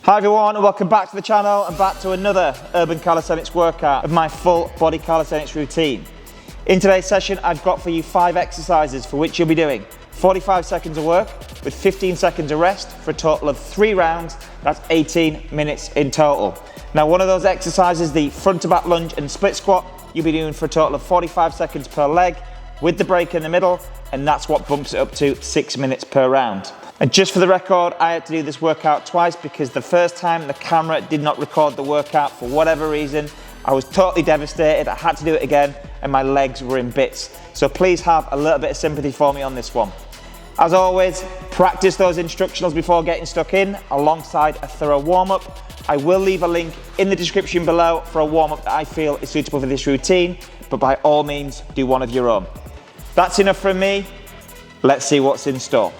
Hi everyone, and welcome back to the channel and back to another Urban Calisthenics workout of my full body calisthenics routine. In today's session, I've got for you 5 exercises for which you'll be doing 45 seconds of work with 15 seconds of rest for a total of 3 rounds. That's 18 minutes in total. Now, one of those exercises, the front to back lunge and split squat, you'll be doing for a total of 45 seconds per leg with the break in the middle, and that's what bumps it up to 6 minutes per round. And just for the record, I had to do this workout twice because the first time the camera did not record the workout for whatever reason. I was totally devastated. I had to do it again and my legs were in bits. So please have a little bit of sympathy for me on this one. As always, practice those instructionals before getting stuck in alongside a thorough warm-up. I will leave a link in the description below for a warm-up that I feel is suitable for this routine, but by all means, do one of your own. That's enough from me. Let's see what's in store.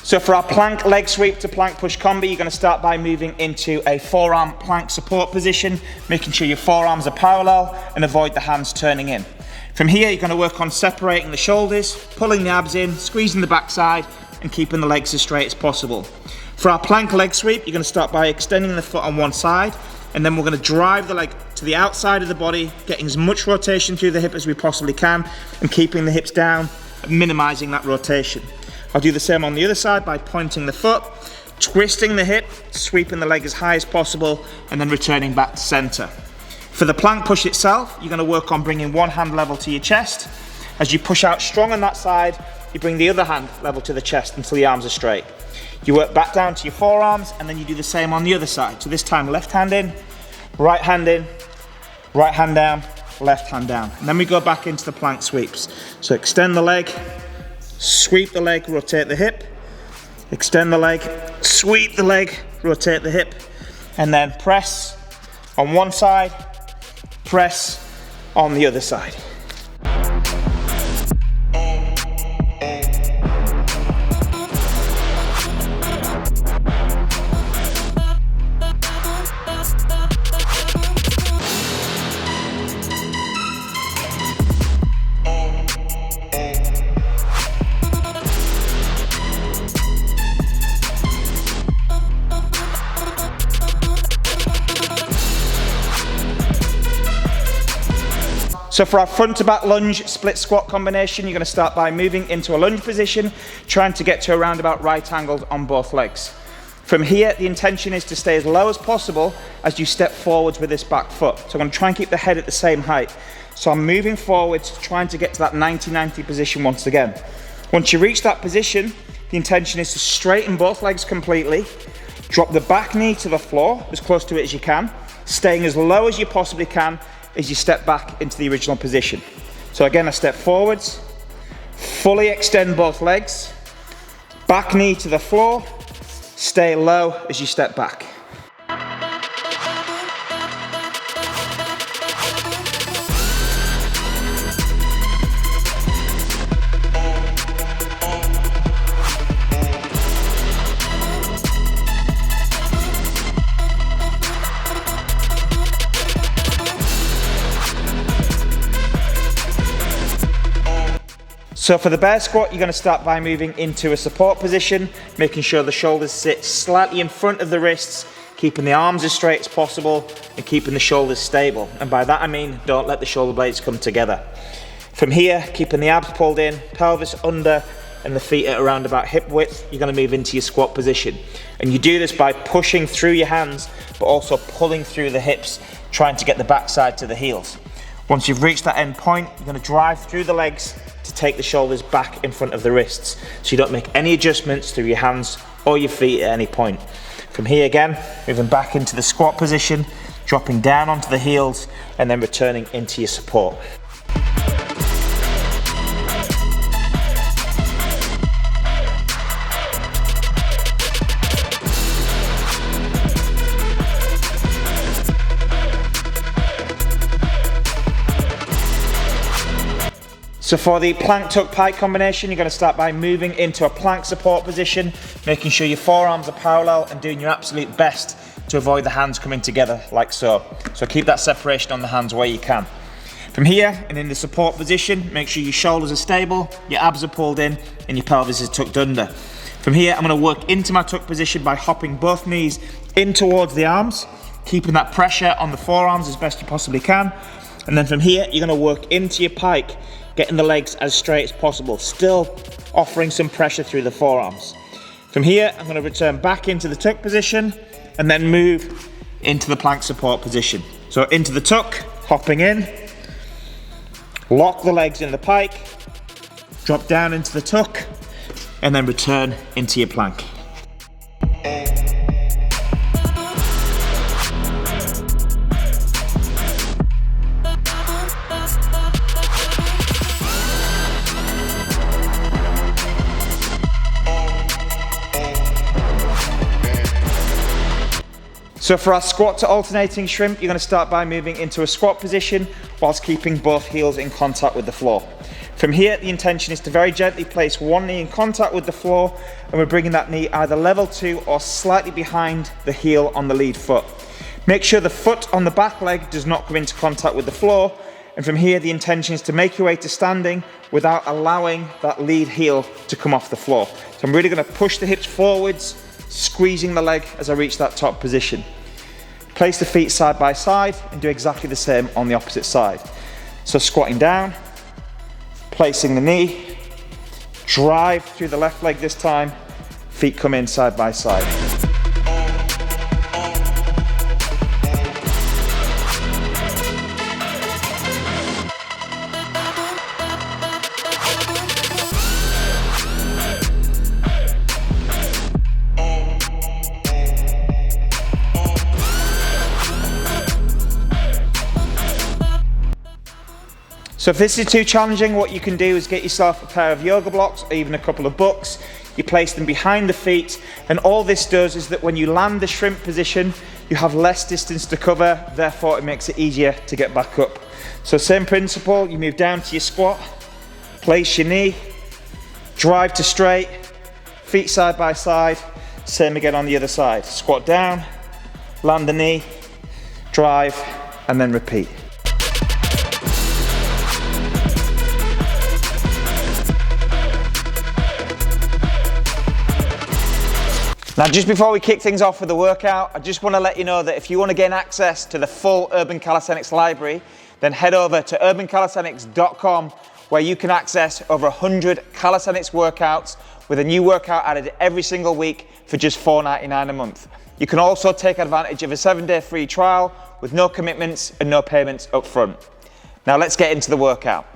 So for our plank leg sweep to plank push combi, you're going to start by moving into a forearm plank support position, making sure your forearms are parallel and avoid the hands turning in. From here, you're going to work on separating the shoulders, pulling the abs in, squeezing the backside, and keeping the legs as straight as possible. For our plank leg sweep, you're going to start by extending the foot on one side, and then we're going to drive the leg to the outside of the body, getting as much rotation through the hip as we possibly can, and keeping the hips down, and minimizing that rotation. I'll do the same on the other side by pointing the foot, twisting the hip, sweeping the leg as high as possible, and then returning back to center. For the plank push itself, you're going to work on bringing one hand level to your chest. As you push out strong on that side, you bring the other hand level to the chest until the arms are straight. You work back down to your forearms, and then you do the same on the other side. So this time, left hand in, right hand down, left hand down. And then we go back into the plank sweeps. So extend the leg, sweep the leg, rotate the hip, extend the leg, sweep the leg, rotate the hip, and then press on one side, press on the other side. So for our front to back lunge split squat combination, you're going to start by moving into a lunge position, trying to get to around about right angles on both legs. From here, the intention is to stay as low as possible as you step forwards with this back foot. So I'm going to try and keep the head at the same height. So I'm moving forwards, trying to get to that 90-90 position once again. Once you reach that position, the intention is to straighten both legs completely, drop the back knee to the floor as close to it as you can, staying as low as you possibly can as you step back into the original position. So again, I step forwards, fully extend both legs, back knee to the floor, stay low as you step back. So for the bear squat, you're going to start by moving into a support position, making sure the shoulders sit slightly in front of the wrists, keeping the arms as straight as possible and keeping the shoulders stable. And by that I mean, don't let the shoulder blades come together. From here, keeping the abs pulled in, pelvis under, and the feet at around about hip width, you're going to move into your squat position. And you do this by pushing through your hands, but also pulling through the hips, trying to get the backside to the heels. Once you've reached that end point, you're going to drive through the legs to take the shoulders back in front of the wrists, so you don't make any adjustments through your hands or your feet at any point. From here again, moving back into the squat position, dropping down onto the heels, and then returning into your support. So for the plank tuck pike combination, you're going to start by moving into a plank support position, making sure your forearms are parallel and doing your absolute best to avoid the hands coming together like so. So keep that separation on the hands where you can. From here and in the support position, make sure your shoulders are stable, your abs are pulled in, and your pelvis is tucked under. From here, I'm going to work into my tuck position by hopping both knees in towards the arms, keeping that pressure on the forearms as best you possibly can. And then from here, you're going to work into your pike, getting the legs as straight as possible, still offering some pressure through the forearms. From here, I'm going to return back into the tuck position and then move into the plank support position. So into the tuck, hopping in, lock the legs in the pike, drop down into the tuck, and then return into your plank. So for our squat to alternating shrimp, you're going to start by moving into a squat position whilst keeping both heels in contact with the floor. From here, the intention is to very gently place one knee in contact with the floor, and we're bringing that knee either level to or slightly behind the heel on the lead foot. Make sure the foot on the back leg does not come into contact with the floor, and from here the intention is to make your way to standing without allowing that lead heel to come off the floor. So I'm really going to push the hips forwards, squeezing the leg as I reach that top position. Place the feet side by side and do exactly the same on the opposite side. So squatting down, placing the knee, drive through the left leg this time, feet come in side by side. So if this is too challenging, what you can do is get yourself a pair of yoga blocks or even a couple of books. You place them behind the feet, and all this does is that when you land the shrimp position, you have less distance to cover, therefore it makes it easier to get back up. So same principle, you move down to your squat, place your knee, drive to straight, feet side by side, same again on the other side. Squat down, land the knee, drive, and then repeat. Now, just before we kick things off with the workout, I just want to let you know that if you want to gain access to the full Urban Calisthenics library, then head over to urbancalisthenics.com, where you can access over 100 calisthenics workouts with a new workout added every single week for just $4.99 a month. You can also take advantage of a 7-day free trial with no commitments and no payments up front. Now let's get into the workout.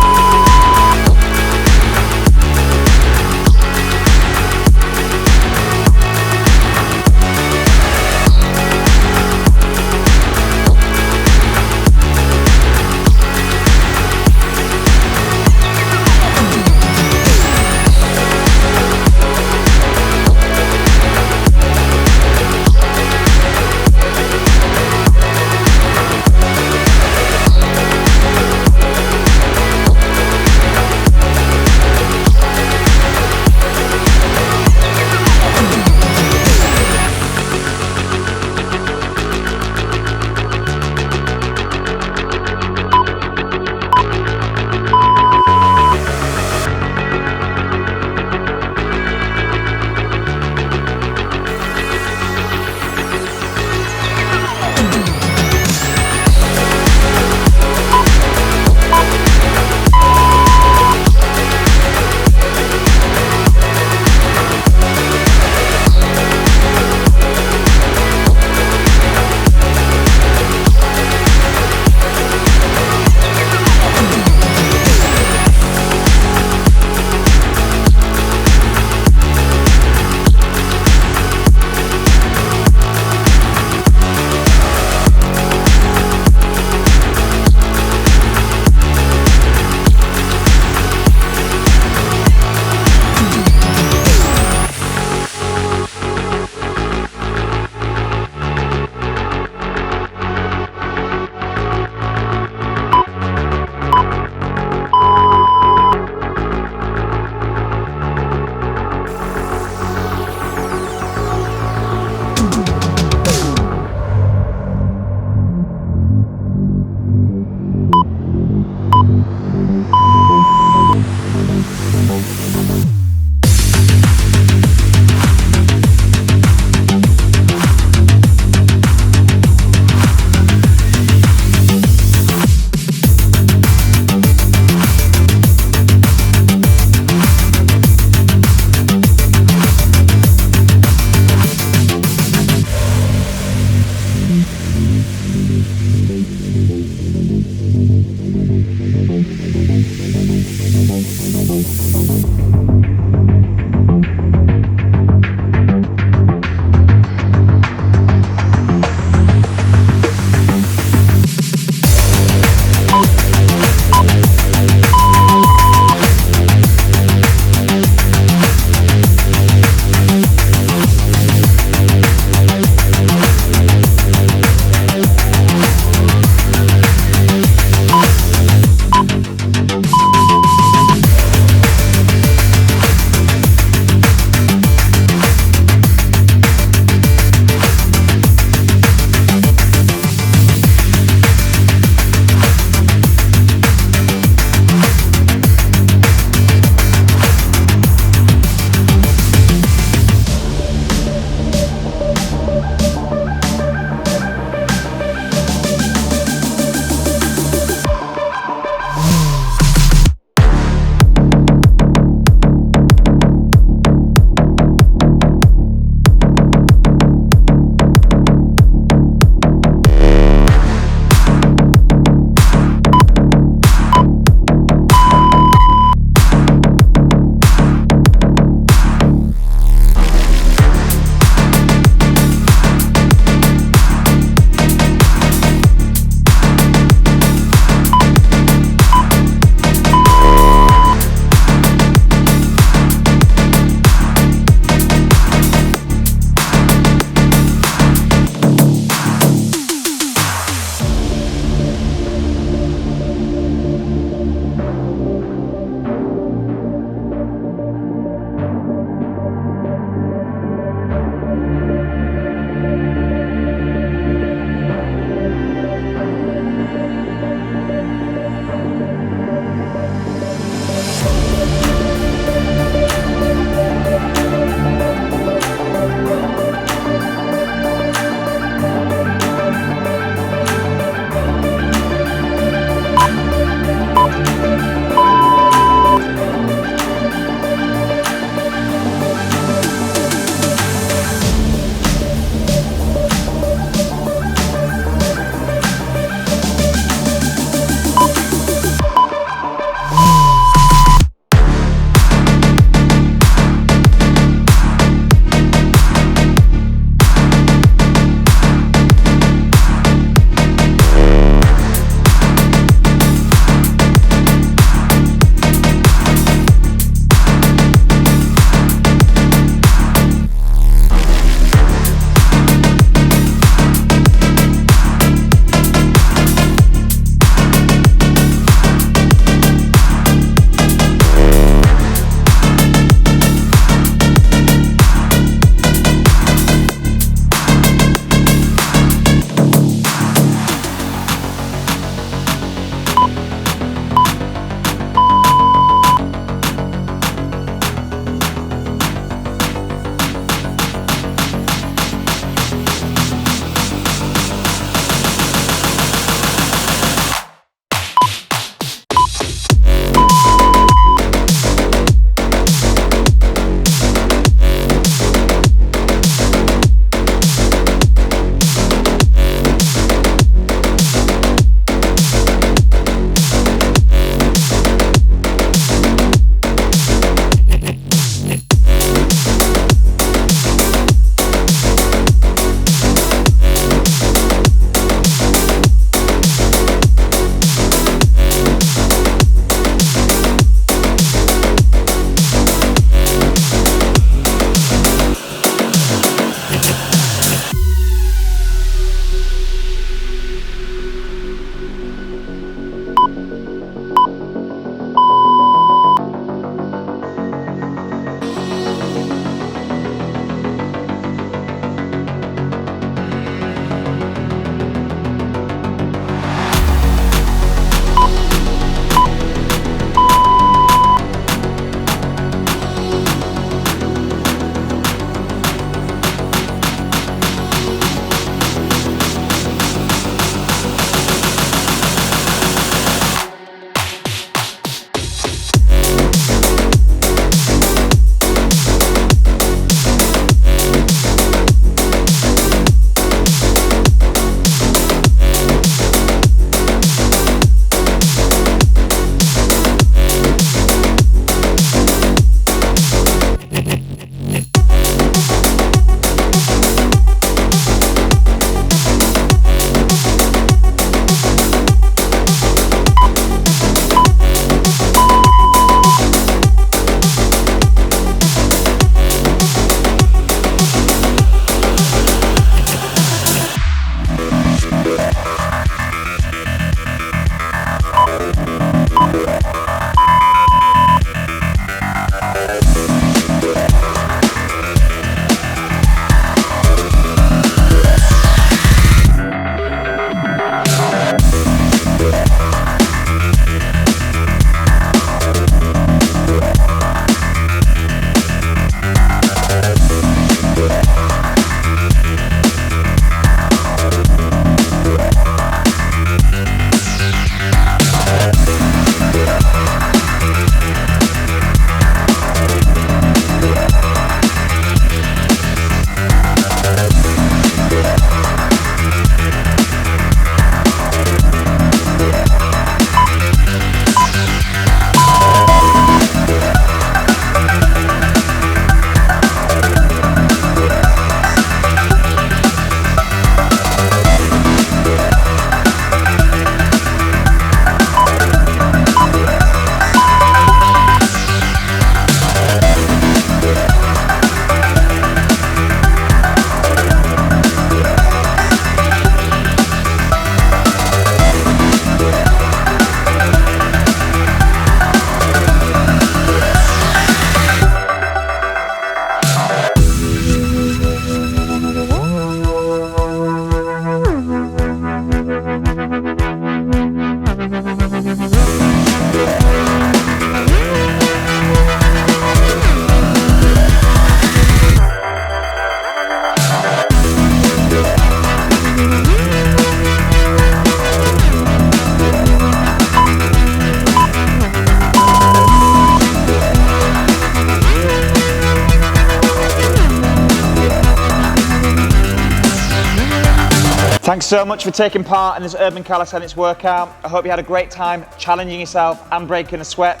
Thanks so much for taking part in this Urban Calisthenics workout. I hope you had a great time challenging yourself and breaking a sweat.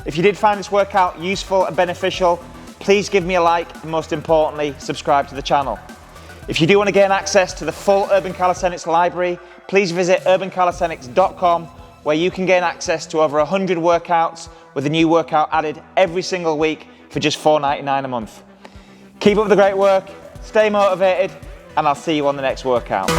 If you did find this workout useful and beneficial, please give me a like and most importantly, subscribe to the channel. If you do want to gain access to the full Urban Calisthenics library, please visit urbancalisthenics.com, where you can gain access to over 100 workouts with a new workout added every single week for just $4.99 a month. Keep up the great work, stay motivated, and I'll see you on the next workout.